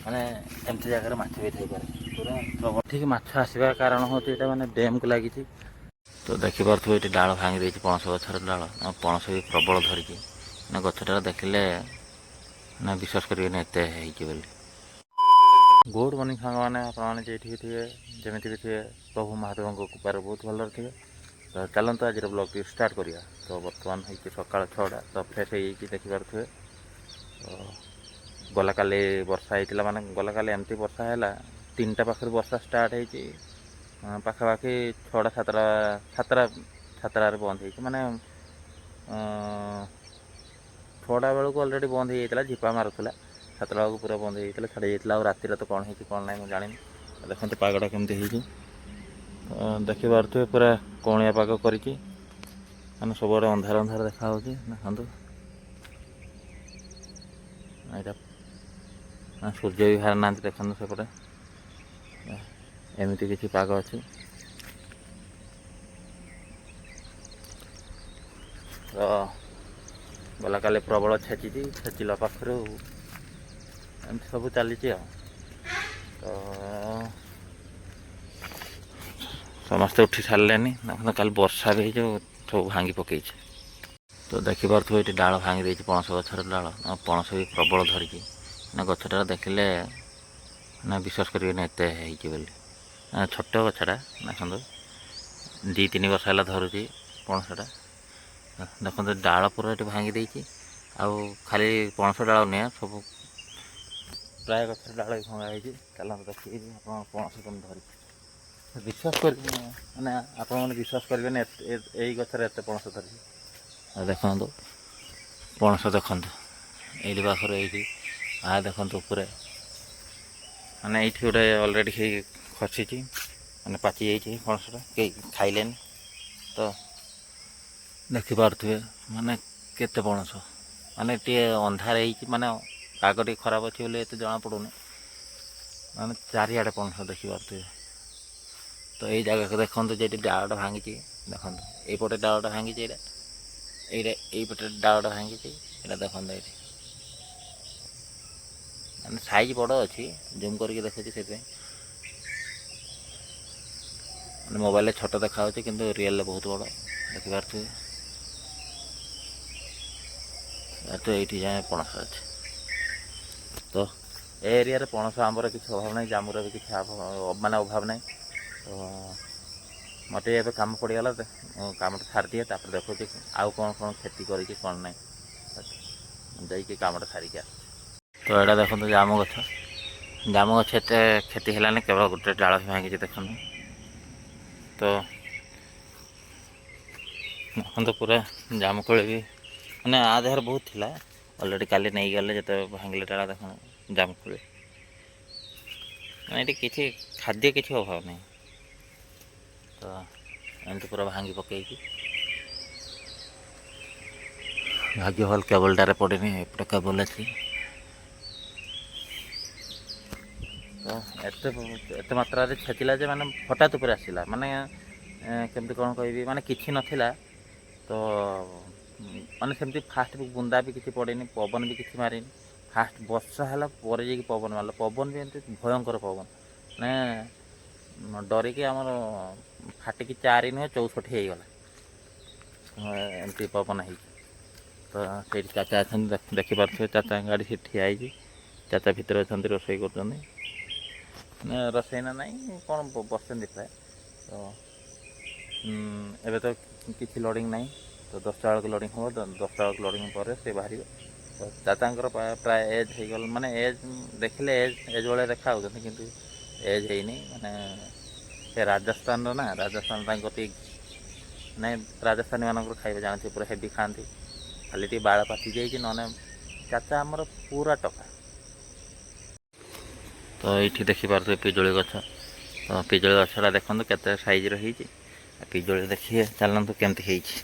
ମାନେ ଏମିତି ଜାଗାରେ ମାଛ ବି ଥାଇପାରେ ପୁରା ପ୍ରବଳ। ଠିକ୍ ମାଛ ଆସିବା କାରଣ ହେଉଛି ଏଇଟା ମାନେ ଡ୍ୟାମ୍କୁ ଲାଗିଛି। ତ ଦେଖିପାରୁଥିବେ ଏଠି ଡାଳ ଭାଙ୍ଗି ଦେଇଛି ପଣସ ଗଛର ଡାଳ। ପଣସ ବି ପ୍ରବଳ ଧରିଛି। ମାନେ ଗଛଟା ଦେଖିଲେ ନା ବିଶ୍ୱାସ କରିବେନି ଏତେ ହେଇଛି ବୋଲି। ଗୁଡ୍ ମର୍ଣ୍ଣିଂ ସାଙ୍ଗମାନେ, ଆପଣମାନେ ଯେଇଠିକି ଥିବେ ଯେମିତି ବି ଥିବେ ପ୍ରଭୁ ମହାଦେବଙ୍କ କୃପାରେ ବହୁତ ଭଲରେ ଥିବେ। ତ ଚାଲନ୍ତୁ ଆଜିର ବ୍ଲଗ୍ଟି ଷ୍ଟାର୍ଟ କରିବା। ତ ବର୍ତ୍ତମାନ ହେଇଛି ସକାଳ 6ଟା। ତ ଫ୍ରେଶ୍ ହେଇଯାଇଛି ଦେଖିପାରୁଥିବେ। ତ ଗଲାକାଲି ବର୍ଷା ହେଇଥିଲା, ମାନେ ଗଲାକାଲି ଏମିତି ବର୍ଷା ହେଲା 3ଟା ପାଖରୁ ବର୍ଷା ଷ୍ଟାର୍ଟ ହେଇଛି। ପାଖାପାଖି 6ଟା 7ଟାରେ ବନ୍ଦ ହେଇଛି। ମାନେ 6ଟା ବେଳକୁ ଅଲରେଡ଼ି ବନ୍ଦ ହେଇଯାଇଥିଲା, ଝିପା ମାରୁଥିଲା। 7ଟା ବେଳକୁ ପୁରା ବନ୍ଦ ହେଇଯାଇଥିଲା, ଛାଡ଼ି ଯାଇଥିଲା। ଆଉ ରାତିରେ ତ କ'ଣ ହେଇଛି କ'ଣ ନାହିଁ ମୁଁ ଜାଣିନି। ଦେଖନ୍ତୁ ପାଗଟା କେମିତି ହେଇଛି। ଦେଖିପାରୁଥିବେ ପୁରା କଅଁଳିଆ ପାଗ କରିଛି। ମାନେ ସବୁଆଡ଼େ ଅନ୍ଧାର ଅନ୍ଧାର ଦେଖାହେଉଛି। ଦେଖନ୍ତୁ ଏଇଟା ସୂର୍ଯ୍ୟ ବି ବାହାରି ନାହାନ୍ତି। ଦେଖନ୍ତୁ ସେପଟେ ଏମିତି କିଛି ପାଗ ଅଛି। ତ ଗଲାକାଲି ପ୍ରବଳ ଛେଚିଛି, ଛେଚିଲା ପାଖରୁ ଏମିତି ସବୁ ଚାଲିଛି ଆଉ। ତ ସମସ୍ତେ ଉଠି ସାରିଲେନି। ଦେଖନ୍ତୁ କାଲି ବର୍ଷା ବି ହେଇଛି, ସବୁ ଭାଙ୍ଗି ପକେଇଛି। ତ ଦେଖିପାରୁଥିବେ ଏଠି ଡାଳ ଭାଙ୍ଗି ଦେଇଛି ପଣସ ଗଛର ଡାଳ। ପଣସ ବି ପ୍ରବଳ ଧରିଛି। ନା ଗଛଟା ଦେଖିଲେ ନା ବିଶ୍ୱାସ କରିବେନି ଏତେ ହେଇଛି ବୋଲି। ଛୋଟ ଗଛଟା ଦେଖନ୍ତୁ 2-3 ବର୍ଷ ହେଲା ଧରୁଛି ପଣସଟା। ଦେଖନ୍ତୁ ଡାଳ ପୁରା ଏଠି ଭାଙ୍ଗି ଦେଇଛି। ଆଉ ଖାଲି ପଣସ ଡାଳ ନୁହେଁ, ସବୁ ପ୍ରାୟ ଗଛର ଡାଳ ବି ଭଙ୍ଗା ହେଇଛି। ଚାଲନ୍ତୁ ଦେଖିକି ଆପଣ ପଣସ କେମିତି ଧରିଛି। ବିଶ୍ୱାସ କରିବେନି, ମାନେ ଆପଣମାନେ ବିଶ୍ୱାସ କରିବେନି ଏଇ ଗଛରେ ଏତେ ପଣସ ଧରିଛି। ଆଉ ଦେଖନ୍ତୁ ପଣସ, ଦେଖନ୍ତୁ ଏଇଠି ପାଖରୁ ଏଇଠି ଦେଖନ୍ତୁ ଉପରେ, ମାନେ ଏଇଠି ଗୋଟେ ଅଲରେଡ଼ି ହେଇ ଖସିଛି, ମାନେ ପାଚି ଯାଇଛି ପଣସଟା, କେହି ଖାଇଲେନି। ତ ଦେଖିପାରୁଥିବେ ମାନେ କେତେ ପଣସ। ମାନେ ଟିକେ ଅନ୍ଧାର ହେଇଛି, ମାନେ ପାଗ ଟିକେ ଖରାପ ଅଛି ବୋଲି ଏତେ ଜଣାପଡ଼ୁନି। ମାନେ ଚାରିଆଡ଼େ ପଣସ ଦେଖିପାରୁଥିବେ। ତ ଏଇ ଜାଗାକୁ ଦେଖନ୍ତୁ ଯେଠି ଡାଳଟା ଭାଙ୍ଗିଛି। ଦେଖନ୍ତୁ ଏଇପଟେ ଡାଳଟା ଭାଙ୍ଗିଛି, ଏଇପଟେ ଡାଳଟା ଭାଙ୍ଗିଛି। ଏଇଟା ଦେଖନ୍ତୁ ଏଇଠି ମାନେ ସାଇଜ୍ ବଡ଼ ଅଛି। ଜୁମ୍ କରିକି ଦେଖୁଛି ସେଥିପାଇଁ। ମାନେ ମୋବାଇଲରେ ଛୋଟ ଦେଖାହେଉଛି କିନ୍ତୁ ରିଏଲରେ ବହୁତ ବଡ଼ ଦେଖିପାରୁଥିବେ। ତ ଏଇଠି ଯାଏଁ ପଣସ ଅଛି। ତ ଏ ଏରିଆରେ ପଣସ ଆମ୍ବର କିଛି ଅଭାବ ନାହିଁ, ଜାମୁର ବି କିଛି ମାନେ ଅଭାବ ନାହିଁ। ତ ମୋତେ ଏବେ କାମ ପଡ଼ିଗଲା, କାମଟା ସାରିଦିଏ, ତାପରେ ଦେଖୁଛି ଆଉ କ'ଣ କ୍ଷତି କରିଛି କ'ଣ ନାହିଁ। ଯାଇକି କାମଟା ସାରିକି ଆସୁଛି। ତ ଏଇଟା ଦେଖନ୍ତୁ ଜାମୁ ଗଛ। ଜାମୁ ଗଛ ଏତେ କ୍ଷତି ହେଲାନି, କେବଳ ଗୋଟେ ଡାଳ ହିଁ ଭାଙ୍ଗିଛି। ଦେଖନ୍ତୁ ତ ଦେଖନ୍ତୁ ପୁରା ଜାମୁକୋଳି ବି ମାନେ ଦେହରେ ବହୁତ ଥିଲା। ଅଲରେଡ଼ି କାଲି ନେଇଗଲେ ଯେତେବେଳେ ଭାଙ୍ଗିଲେ ଡାଳ। ଦେଖନ୍ତୁ ଜାମୁକୋଳି, ମାନେ ଏଠି କିଛି ଖାଦ୍ୟ କିଛି ଅଭାବ ନାହିଁ। ତ ଏମିତି ପୁରା ଭାଙ୍ଗି ପକେଇଛି। ଭାଗ୍ୟ ଭଲ କେବଲଟାରେ ପଡ଼ିନି, ଏପଟେ କେବଲ ଅଛି। ତ ଏତେ ମାତ୍ରାରେ ଛେଚିଲା ଯେ ମାନେ ହଠାତ୍ ଉପରେ ଆସିଲା। ମାନେ କେମିତି କ'ଣ କହିବି, ମାନେ କିଛି ନଥିଲା। ତ ମାନେ ସେମିତି ଫାଷ୍ଟ ବୁନ୍ଦା ବି କିଛି ପଡ଼ିନି, ପବନ ବି କିଛି ମାରିନି। ଫାଷ୍ଟ ବର୍ଷା ହେଲା ପରେ ଯାଇକି ପବନ ମାରିଲା। ପବନ ବି ଏମିତି ଭୟଙ୍କର ପବନ, ମାନେ ଡରିକି ଆମର ଫାଟିକି 4 ନୁହେଁ 64 ହେଇଗଲା। ଏମିତି ପବନ ହେଇଛି। ତ ସେଇଠି ଚାଚା ଅଛନ୍ତି, ଦେଖିପାରୁଥିବେ ଚାଚା ଗାଡ଼ି ସେଇଠି ଠିଆ ହେଇଛି। ଚାଚା ଭିତରେ ଅଛନ୍ତି, ରୋଷେଇ କରୁଛନ୍ତି। ମାନେ ରୋଷେଇ ନା ନାହିଁ କ'ଣ ବସିଛନ୍ତି ପ୍ରାୟ। ତ ଏବେ ତ କିଛି ଲୋଡ଼ିଂ ନାହିଁ। ତ 10ଟା ବେଳକୁ ଲୋଡ଼ିଂ ହେବ। 10ଟା ବେଳକୁ ଲୋଡ଼ିଂ ପରେ ସେ ବାହାରିବେ। ତ ଚାଚାଙ୍କର ପ୍ରାୟ ଏଜ୍ ହେଇଗଲା, ମାନେ ଏଜ୍ ଦେଖିଲେ ଏଜ୍ ଭଳିଆ ଦେଖା ହେଉଛନ୍ତି, କିନ୍ତୁ ଏଜ୍ ହେଇନି। ମାନେ ସେ ରାଜସ୍ଥାନର ନା, ରାଜସ୍ଥାନ ତାଙ୍କ ଟିକେ ନାଇଁ, ରାଜସ୍ଥାନୀ ମାନଙ୍କର ଖାଇବା ଜାଣିଥିବେ, ପୁରା ହେଭି ଖାଆନ୍ତି। ଖାଲି ଟିକେ ବାଳ ପାଚି ଯାଇଛି, ନହେଲେ ଚାଚା ଆମର ପୁରା ଟକା। ତ ଏଇଠି ଦେଖିପାରୁଥିବେ ପିଜୁଳି ଗଛ। ତ ପିଜୁଳି ଗଛଟା ଦେଖନ୍ତୁ କେତେ ସାଇଜ୍ର ହେଇଛି। ପିଜୁଳି ଦେଖିବେ, ଚାଲନ୍ତୁ କେମିତି ହେଇଛି।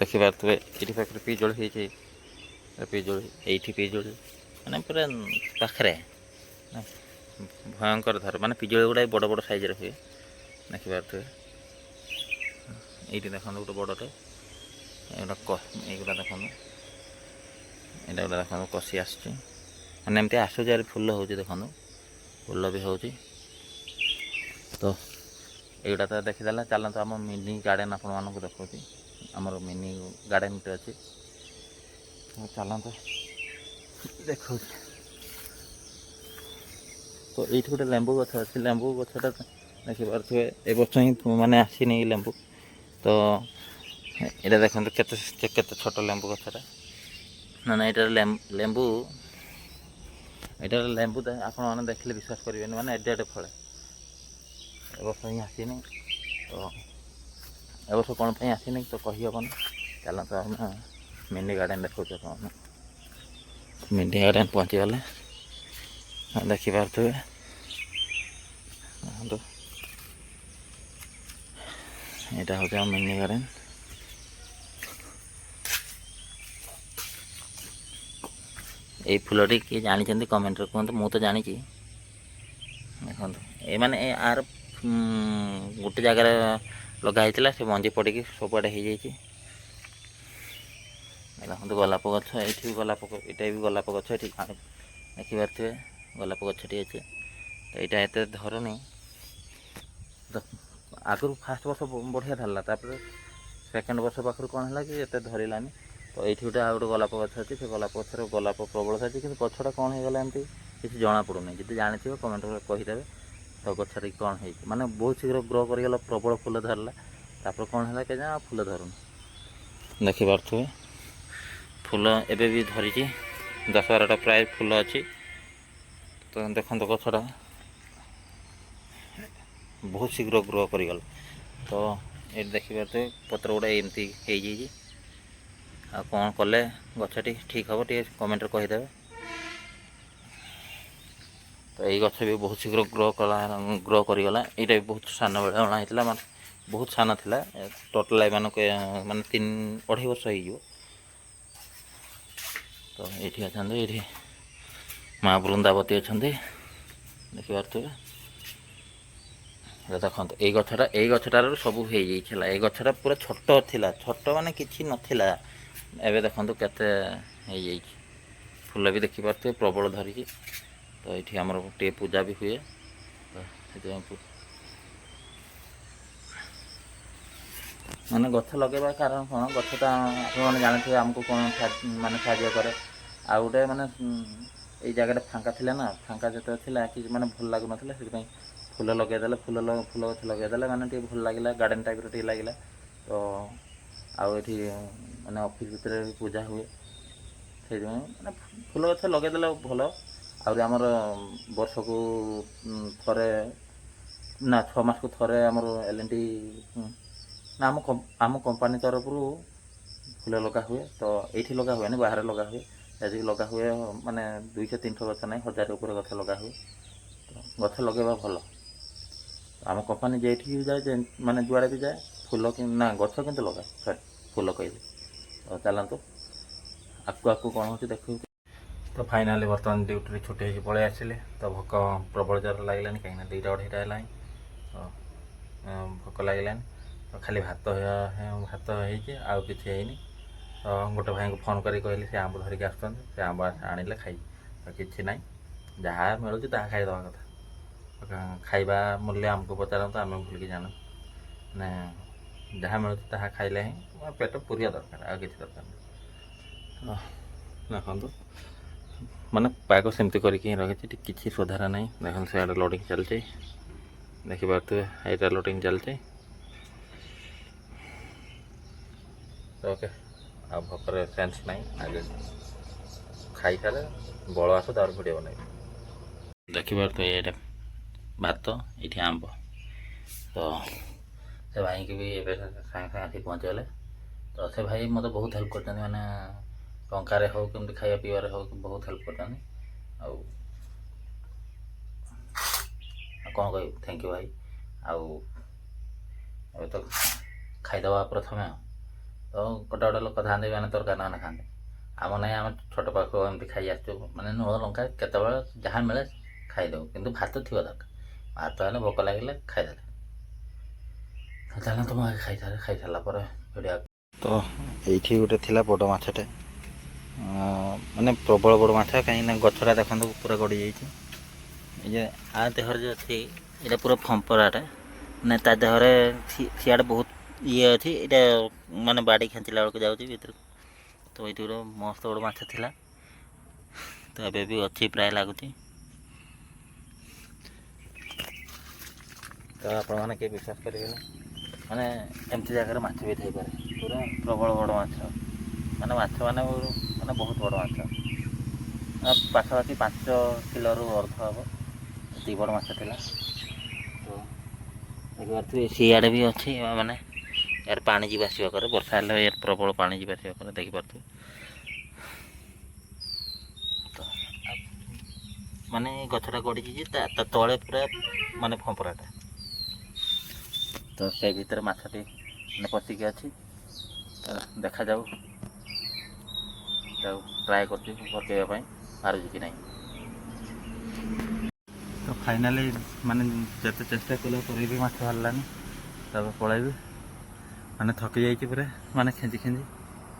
ଦେଖିପାରୁଥିବେ ଏଇଠି ପାଖରେ ପିଜୁଳି ହେଇଛି। ପିଜୁଳି ଏଇଠି, ପିଜୁଳି ମାନେ ପୁରା ପାଖରେ, ଭୟଙ୍କର ଧର। ମାନେ ପିଜୁଳି ଗୁଡ଼ା ବଡ଼ ବଡ଼ ସାଇଜ୍ର ହୁଏ, ଦେଖିପାରୁଥିବେ। ଏଇଠି ଦେଖନ୍ତୁ ଗୋଟେ ବଡ଼ଟେ, ଏଇଗୁଡ଼ା ଦେଖନ୍ତୁ, ଏଇଟା ଗୋଟେ ଦେଖନ୍ତୁ କଷି ଆସୁଛି। ମାନେ ଏମିତି ଆସୁଛି ଆରେ ଫୁଲ ହେଉଛି ଦେଖନ୍ତୁ, ଫୁଲ ବି ହେଉଛି। ତ ଏଇଗୁଡ଼ା ତ ଦେଖିଦେଲା। ଚାଲନ୍ତୁ ଆମ ମିନି ଗାର୍ଡ଼େନ୍ ଆପଣମାନଙ୍କୁ ଦେଖାଉଛି। ଆମର ମିନି ଗାର୍ଡ଼େନ୍ଟେ ଅଛି, ଚାଲନ୍ତୁ ଦେଖାଉଛି। ତ ଏଇଠି ଗୋଟେ ଲେମ୍ବୁ ଗଛ ଅଛି। ଲେମ୍ବୁ ଗଛଟା ଦେଖିପାରୁଥିବେ ଏ ବର୍ଷ ହିଁ ମାନେ ଆସିନି ଏଇ ଲେମ୍ବୁ। ତ ଏଇଟା ଦେଖନ୍ତୁ କେତେ କେତେ ଛୋଟ ଲେମ୍ବୁ ଗଛଟା। ନା ନା ଏଇଟାର ଲେମ୍ବୁ, ଏଇଟାର ଲେମ୍ବୁ ଆପଣମାନେ ଦେଖିଲେ ବିଶ୍ୱାସ କରିବେନି, ମାନେ ଏଡ଼େ ଏଡ଼େ ଫଳେ। ଏ ବର୍ଷ ହିଁ ଆସିନି। ତ ଏ ବର୍ଷ କ'ଣ ପାଇଁ ଆସିନି ତ କହିହେବନି। ଚାଲନ୍ତୁ ଆମେ ମିନି ଗାର୍ଡ଼େନ୍ ଦେଖାଉଛୁ ଆପଣମାନଙ୍କୁ। ମିନି ଗାର୍ଡ଼େନ୍ ପହଞ୍ଚିଗଲେ ଦେଖିପାରୁଥିବେ। ଦେଖନ୍ତୁ ଏଇଟା ହେଉଛି ଆମ ମିନି ଗାର୍ଡ଼େନ୍। ଏଇ ଫୁଲଟି କିଏ ଜାଣିଛନ୍ତି କମେଣ୍ଟରେ କୁହନ୍ତୁ, ମୁଁ ତ ଜାଣିଛି। ଦେଖନ୍ତୁ ଏମାନେ ଆର ଗୋଟେ ଜାଗାରେ ଲଗା ହେଇଥିଲା, ସେ ମଞ୍ଜି ପଡ଼ିକି ସବୁଆଡ଼େ ହେଇଯାଇଛି। ଦେଖନ୍ତୁ ଗୋଲାପ ଗଛ, ଏଇଠି ବି ଗୋଲାପ, ଏଇଟା ବି ଗୋଲାପ ଗଛ। ଏଠି ଦେଖିପାରୁଥିବେ ଗୋଲାପ ଗଛଟି ଅଛି। ତ ଏଇଟା ଏତେ ଧରୁନି। ଆଗରୁ ଫାଷ୍ଟ ବର୍ଷ ବଢ଼ିଆ ଧରିଲା, ତାପରେ ସେକେଣ୍ଡ ବର୍ଷ ପାଖରୁ କ'ଣ ହେଲା କି ଏତେ ଧରିଲାନି। ତ ଏଇଠି ଗୋଟେ ଆଉ ଗୋଟେ ଗୋଲାପ ଗଛ ଅଛି। ସେ ଗୋଲାପ ଗଛରେ ଗୋଲାପ ପ୍ରବଳ ଅଛି, କିନ୍ତୁ ଗଛଟା କ'ଣ ହେଇଗଲା ଏମିତି କିଛି ଜଣାପଡ଼ୁନି। ଯଦି ଜାଣିଥିବ କମେଣ୍ଟରେ କହିଦେବେ। ତ ଗଛରେ କ'ଣ ହେଇଛି, ମାନେ ବହୁତ ଶୀଘ୍ର ଗ୍ରୋ କରିଗଲା, ପ୍ରବଳ ଫୁଲ ଧରିଲା। ତାପରେ କ'ଣ ହେଲା କେଜାଣି ଆଉ ଫୁଲ ଧରୁନି। ଦେଖିପାରୁଥିବେ ଫୁଲ ଏବେ ବି ଧରିଛି, 10-12ଟା ପ୍ରାୟ ଫୁଲ ଅଛି। ତ ଦେଖନ୍ତୁ ଗଛଟା ବହୁତ ଶୀଘ୍ର ଗ୍ରୋ କରିଗଲା। ତ ଏଠି ଦେଖିପାରୁଥିବେ ପତ୍ର ଗୁଡ଼ା ଏମିତି ହେଇଯାଇଛି। ଆଉ କ'ଣ କଲେ ଗଛଟି ଠିକ୍ ହେବ ଟିକେ କମେଣ୍ଟରେ କହିଦେବେ। ତ ଏଇ ଗଛ ବି ବହୁତ ଶୀଘ୍ର ଗ୍ରୋ କରିଗଲା। ଏଇଟା ବି ବହୁତ ସାନ ବେଳେ ଅଣା ହେଇଥିଲା, ମାନେ ବହୁତ ସାନ ଥିଲା। ଟୋଟାଲ୍ ଏମାନଙ୍କୁ ମାନେ 3-2.5 ବର୍ଷ ହେଇଯିବ। ତ ଏଇଠି ଅଛନ୍ତି, ଏଇଠି ମା ବୃନ୍ଦାବତୀ ଅଛନ୍ତି, ଦେଖିପାରୁଥିବେ। ଦେଖନ୍ତୁ ଏଇ ଗଛଟାରୁ ସବୁ ହେଇଯାଇଥିଲା। ଏଇ ଗଛଟା ପୁରା ଛୋଟ ଥିଲା, ଛୋଟ ମାନେ କିଛି ନଥିଲା। ଏବେ ଦେଖନ୍ତୁ କେତେ ହେଇଯାଇଛି। ଫୁଲ ବି ଦେଖିପାରୁଥିବେ ପ୍ରବଳ ଧରିଛି। ତ ଏଇଠି ଆମର ଗୋଟିଏ ପୂଜା ବି ହୁଏ। ତ ସେଥିପାଇଁ ମାନେ ଗଛ ଲଗାଇବା କାରଣ କ'ଣ, ଗଛଟା ଆପଣମାନେ ଜାଣିଥିବେ ଆମକୁ କ'ଣ ମାନେ ସାହାଯ୍ୟ କରେ। ଆଉ ଗୋଟେ ମାନେ ଏଇ ଜାଗାଟା ଫାଙ୍କା ଥିଲା ନା, ଫାଙ୍କା ଯେତେବେଳେ ଥିଲା କି ମାନେ ଭଲ ଲାଗୁନଥିଲା, ସେଥିପାଇଁ ଫୁଲ ଲଗାଇଦେଲେ, ଫୁଲ ଗଛ ଲଗାଇଦେଲେ ମାନେ ଟିକେ ଭଲ ଲାଗିଲା, ଗାର୍ଡ଼େନ୍ ଟାଇପ୍ର ଟିକେ ଲାଗିଲା। ତ ଆଉ ଏଠି ମାନେ ଅଫିସ୍ ଭିତରେ ବି ପୂଜା ହୁଏ, ସେଇଥିପାଇଁ ମାନେ ଫୁଲ ଗଛ ଲଗାଇଦେଲେ ଭଲ। ଆହୁରି ଆମର ବର୍ଷକୁ ଥରେ ନା 6 ମାସକୁ ଥରେ ଆମର L&T ନା ଆମ କମ୍ପାନୀ ତରଫରୁ ଫୁଲ ଲଗା ହୁଏ। ତ ଏଇଠି ଲଗା ହୁଏନି, ବାହାରେ ଲଗା ହୁଏ। ସେଠିକି ଲଗା ହୁଏ ମାନେ 200-300 ଗଛ ନାହିଁ, 1000 ଉପରେ ଗଛ ଲଗା ହୁଏ। ତ ଗଛ ଲଗାଇବା ଭଲ। ଆମ କମ୍ପାନୀ ଯେଠିକି ବି ଯାଏ, ମାନେ ଯୁଆଡ଼େ ବି ଯାଏ, ଫୁଲ ନା ଗଛ କିନ୍ତୁ ଲଗାଏ, ସରି ଫୁଲ କହିଲି। ତ ଚାଲନ୍ତୁ ଆଗକୁ କ'ଣ ହେଉଛି ଦେଖିବୁ। ତ ଫାଇନାଲି ବର୍ତ୍ତମାନ ଡ୍ୟୁଟିରେ ଛୁଟି ହେଇକି ପଳେଇ ଆସିଲି। ତ ଭୋକ ପ୍ରବଳ ଜୋରରେ ଲାଗିଲାନି, କାହିଁକିନା 2ଟା-2.5ଟା ହେଲାଣି। ତ ଭୋକ ଲାଗିଲାନି। ତ ଖାଲି ଭାତ ହେଇଛି, ଆଉ କିଛି ହେଇନି। ତ ଗୋଟେ ଭାଇଙ୍କୁ ଫୋନ୍ କରିକି କହିଲି, ସେ ଆମ୍ବ ଧରିକି ଆସୁଛନ୍ତି, ସେ ଆମ୍ବ ଆଣିଲେ ଖାଇବି। ତ କିଛି ନାହିଁ, ଯାହା ମିଳୁଛି ତାହା ଖାଇଦେବା କଥା। ଖାଇବା ମୂଲ୍ୟ ଆମକୁ ପଚାରନ୍ତୁ, ଆମେ ଭୁଲିକି ଜାଣୁ। ମାନେ ଯାହା ମିଳୁଛି ତାହା ଖାଇଲେ ହିଁ ପେଟ ପୁରିବା ଦରକାର, ଆଉ କିଛି ଦରକାର ନାହିଁ। ଦେଖନ୍ତୁ ମାନେ ପାଗ ସେମିତି କରିକି ହିଁ ରଖିଛି, କିଛି ସୁଧାର ନାହିଁ। ଦେଖନ୍ତୁ ସେଆଡ଼େ ଲୋଡ଼ିଂ ଚାଲିଛି, ଦେଖିପାରୁଥିବେ ଏଇଟା ଲୋଡ଼ିଂ ଚାଲିଛି। ଓକେ, ଆଉ ଭୋକରେ ସେନ୍ସ ନାହିଁ। ଆଗେ ଖାଇସାରେ ବଳ ଆସୁ, ତାପରେ ଭିଡ଼ିଓ ବନେଇବି। ଦେଖିପାରୁଥିବେ ଏଇଟା ଭାତ, ଏଇଠି ଆମ୍ବ। ତ ସେ ଭାଇକି ବି ଏବେ ସାଙ୍ଗେ ସାଙ୍ଗେ ଆସିକି ପହଞ୍ଚିଗଲେ। ତ ସେ ଭାଇ ମୋତେ ବହୁତ ହେଲ୍ପ କରିଛନ୍ତି, ମାନେ ଟଙ୍କାରେ ହେଉ କେମିତି ଖାଇବା ପିଇବାରେ ହେଉ ବହୁତ ହେଲ୍ପ କରିଛନ୍ତି। ଆଉ କ'ଣ କହିବି, ଥ୍ୟାଙ୍କ ୟୁ ଭାଇ। ଆଉ ଏବେ ତ ଖାଇଦେବା ପ୍ରଥମେ। ତ ଗୋଟେ ଲୋକ ଥାଆନ୍ତି, ମାନେ ତରକାରୀ ନହେଲେ ଖାଆନ୍ତି। ଆମ ନାହିଁ, ଆମେ ଛୋଟ ପାଖରୁ ଏମିତି ଖାଇ ଆସିଛୁ, ମାନେ ଲୁଣ ଲଙ୍କା କେତେବେଳେ ଯାହା ମିଳେ ଖାଇଦେଉ, କିନ୍ତୁ ଭାତ ଥିବା ଦରକାର। ଭାତ ହେଲେ ଭୋକ ଲାଗିଲେ ଖାଇଦେଲେ। ଚାଲନ୍ତୁ ମୁଁ ଆଗେ ଖାଇସାରିଲା ପରେ ଭିଡ଼ିଓ। ତ ଏଇଠି ଗୋଟେ ଥିଲା ବଡ଼ ମାଛଟେ, ମାନେ ପ୍ରବଳ ବଡ଼ ମାଛ, କାହିଁକିନା ଗଛଟା ଦେଖନ୍ତୁ ପୁରା ଗଡ଼ି ଯାଇଛି। ଏ ଯେ ଆ ଦେହରେ ଯେଉଁ ଅଛି ଏଇଟା ପୁରା ଫମ୍ପରାଟା, ମାନେ ତା ଦେହରେ ସିଆଡ଼େ ବହୁତ ଇଏ ଅଛି, ଏଇଟା ମାନେ ବାଡ଼ି ଖେଞ୍ଚିଲା ବେଳକୁ ଯାଉଛି ଭିତରକୁ। ତ ଏଇଠି ଗୋଟେ ମସ୍ତ ବଡ଼ ମାଛ ଥିଲା, ତ ଏବେ ବି ଅଛି ପ୍ରାୟ ଲାଗୁଛି। ତ ଆପଣମାନେ କେହି ବିଶ୍ୱାସ କରିବେନି, ମାନେ ଏମିତି ଜାଗାରେ ମାଛ ବି ଥାଇପାରେ, ପୁରା ପ୍ରବଳ ବଡ଼ ମାଛ, ମାନେ ମାନେ ବହୁତ ବଡ଼ ମାଛ, ପାଖାପାଖି 5 କିଲୋରୁ ଅର୍ଧ ହେବ, ଏତିକି ବଡ଼ ମାଛ ଥିଲା। ତ ଦେଖିପାରୁଥିବେ ସିଆଡ଼େ ବି ଅଛି, ମାନେ ୟାର ପାଣି ଯିବା ଆସିବା କରେ, ବର୍ଷା ହେଲେ ୟାର ପ୍ରବଳ ପାଣି ଯିବା ଆସିବା କରେ, ଦେଖିପାରୁଥିବେ। ତ ମାନେ ଗଛଟା ଗଡ଼ିଛି ଯେ ତା ତଳେ ପୁରା ମାନେ ଫମ୍ପରାଟା, ତ ସେଇ ଭିତରେ ମାଛଟି ମାନେ ପଶିକି ଅଛି। ତ ଦେଖାଯାଉ, ତାକୁ ଟ୍ରାଏ କରୁଛି ପକେଇବା ପାଇଁ, ପାରୁଛି କି ନାହିଁ। ତ ଫାଇନାଲି ମାନେ ଯେତେ ଚେଷ୍ଟା କଲା ପରେ ବି ମାଛ ବାହାରିଲାନି, ତାପରେ ପଳେଇବି, ମାନେ ଥକି ଯାଇଛି ପୁରା, ମାନେ ଖେଞ୍ଚି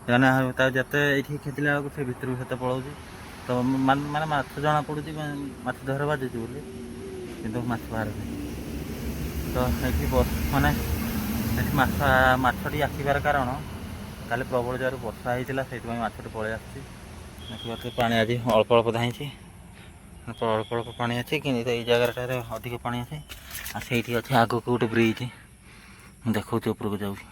ମାନେ ତା ଯେତେ ଏଇଠି ଖେଞ୍ଚିଲା ବେଳକୁ ସେ ଭିତରକୁ ସେତେ ପଳାଉଛି। ତ ମାନେ ମାଛ ଜଣା ପଡ଼ୁଛି ମାଛ ଦେହରେ ବାଜୁଛି ବୋଲି, କିନ୍ତୁ ମାଛ ବାହାରୁନି। ତ ଏଠି ମାନେ ଏଠି ମାଛଟି ଆସିବାର କାରଣ, କାଲି ପ୍ରବଳ ଜୋରରେ ବର୍ଷା ହେଇଥିଲା, ସେଇଥିପାଇଁ ମାଛଟି ପଳେଇ ଆସିଛି। ଦେଖିପାରୁଥିବେ ପାଣି ଆଜି ଅଳ୍ପ ଅଳ୍ପ ଧାଇଁଛି, ଅଳ୍ପ ଅଳ୍ପ ପାଣି ଅଛି, କିନ୍ତୁ ଏଇ ଜାଗାଟାରେ ଅଧିକ ପାଣି ଅଛି। ଆଉ ସେଇଠି ଅଛି ଆଗକୁ ଗୋଟେ ବ୍ରିଜ୍, ମୁଁ ଦେଖଉଛି ଉପରକୁ ଯାଉଛି।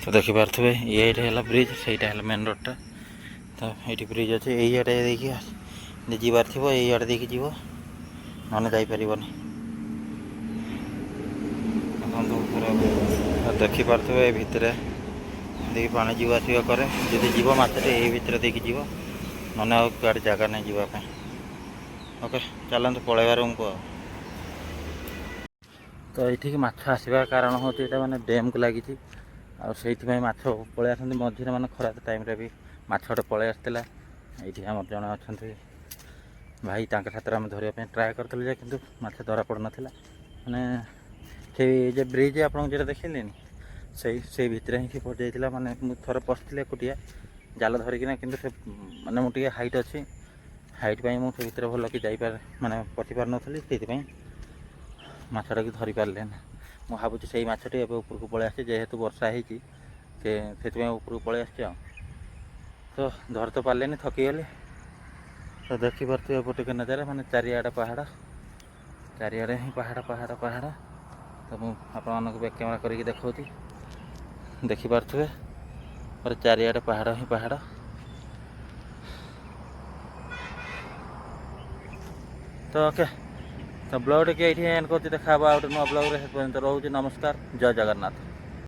ତ ଦେଖିପାରୁଥିବେ ଏଇଟା ହେଲା ବ୍ରିଜ୍, ସେଇଟା ହେଲା ମେନ୍ ରୋଡ଼୍ଟା। ତ ଏଇଠି ବ୍ରିଜ୍ ଅଛି, ଏଇଆଡ଼େ ଦେଇକି ଯିବାର ଥିବ, ଏଇଆଡ଼େ ଦେଇକି ଯିବ, ନହେଲେ ଯାଇପାରିବନି। ଦେଖିପାରୁଥିବେ ଏ ଭିତରେ ଦେଇକି ପାଣି ଯିବା ଆସିବା କରେ, ଯଦି ଯିବ ମାଛଟି ଏଇ ଭିତରେ ଦେଇକି ଯିବ, ନହେଲେ ଆଉ କୁଆଡ଼େ ଜାଗା ନାହିଁ ଯିବା ପାଇଁ। ଓକେ, ଚାଲନ୍ତୁ ପଳେଇବା ରୁମ୍କୁ। ଆଉ ତ ଏଇଠିକି ମାଛ ଆସିବାର କାରଣ ହେଉଛି ଏଇଟା ମାନେ ଡ୍ୟାମ୍କୁ ଲାଗିଛି, ଆଉ ସେଇଥିପାଇଁ ମାଛ ପଳେଇ ଆସନ୍ତି। ମଝିରେ ମାନେ ଖରାପ ଟାଇମ୍ରେ ବି ମାଛ ଗୋଟେ ପଳେଇ ଆସିଥିଲା। ଏଇଠି ଆମର ଜଣେ ଅଛନ୍ତି ଭାଇ, ତାଙ୍କ ସାଥିରେ ଆମେ ଧରିବା ପାଇଁ ଟ୍ରାଏ କରିଥିଲୁ ଯେ, କିନ୍ତୁ ମାଛ ଧରା ପଡ଼ୁନଥିଲା। ମାନେ ସେଇ ଯେ ବ୍ରିଜ୍ ଆପଣଙ୍କୁ ଯେଟା ଦେଖିଲେନି, ସେଇ ଭିତରେ ହିଁ ସେ ପଡ଼ିଯାଇଥିଲା। ମାନେ ମୁଁ ଥରେ ପଶିଥିଲି ଏକୁଟିଆ ଜାଲ ଧରିକିନା, କିନ୍ତୁ ସେ ମାନେ ମୁଁ ଟିକେ ହାଇଟ୍ ଅଛି, ହାଇଟ୍ ପାଇଁ ମୁଁ ସେ ଭିତରେ ଭଲ କି ମାନେ ପଶି ପାରୁନଥିଲି, ସେଇଥିପାଇଁ ମାଛଟାକୁ ଧରି ପାରିଲେନି। ମୁଁ ଭାବୁଛି ସେଇ ମାଛଟି ଏବେ ଉପରକୁ ପଳେଇ ଆସିଛି, ଯେହେତୁ ବର୍ଷା ହେଇଛି ସେଥିପାଇଁ ଉପରକୁ ପଳେଇ ଆସିଛି। ଆଉ ତ ଧରି ତ ପାରିଲେନି, ଥକିଗଲି। ତ ଦେଖିପାରୁଥିବେ ଏପଟେ କି ନଜାରା, ମାନେ ଚାରିଆଡ଼େ ପାହାଡ଼, ଚାରିଆଡ଼େ ହିଁ ପାହାଡ଼ ପାହାଡ଼ ପାହାଡ଼। ତ ମୁଁ ଆପଣମାନଙ୍କୁ ବ୍ୟାକ୍ କ୍ୟାମେରା କରିକି ଦେଖାଉଛି, ଦେଖିପାରୁଥିବେ ପୁରା ଚାରିଆଡ଼େ ପାହାଡ଼ ହିଁ ପାହାଡ଼। ତ ଓକେ, ତ ବ୍ଲଗ୍ଟିକୁ ଏଇଠି ଏଣ୍ଡ କରୁଛି, ଦେଖା ହେବ ଆଉ ଗୋଟେ ନୂଆ ବ୍ଲଗ୍ରେ। ସେ ପର୍ଯ୍ୟନ୍ତ ରହୁଛି, ନମସ୍କାର, ଜୟ ଜଗନ୍ନାଥ।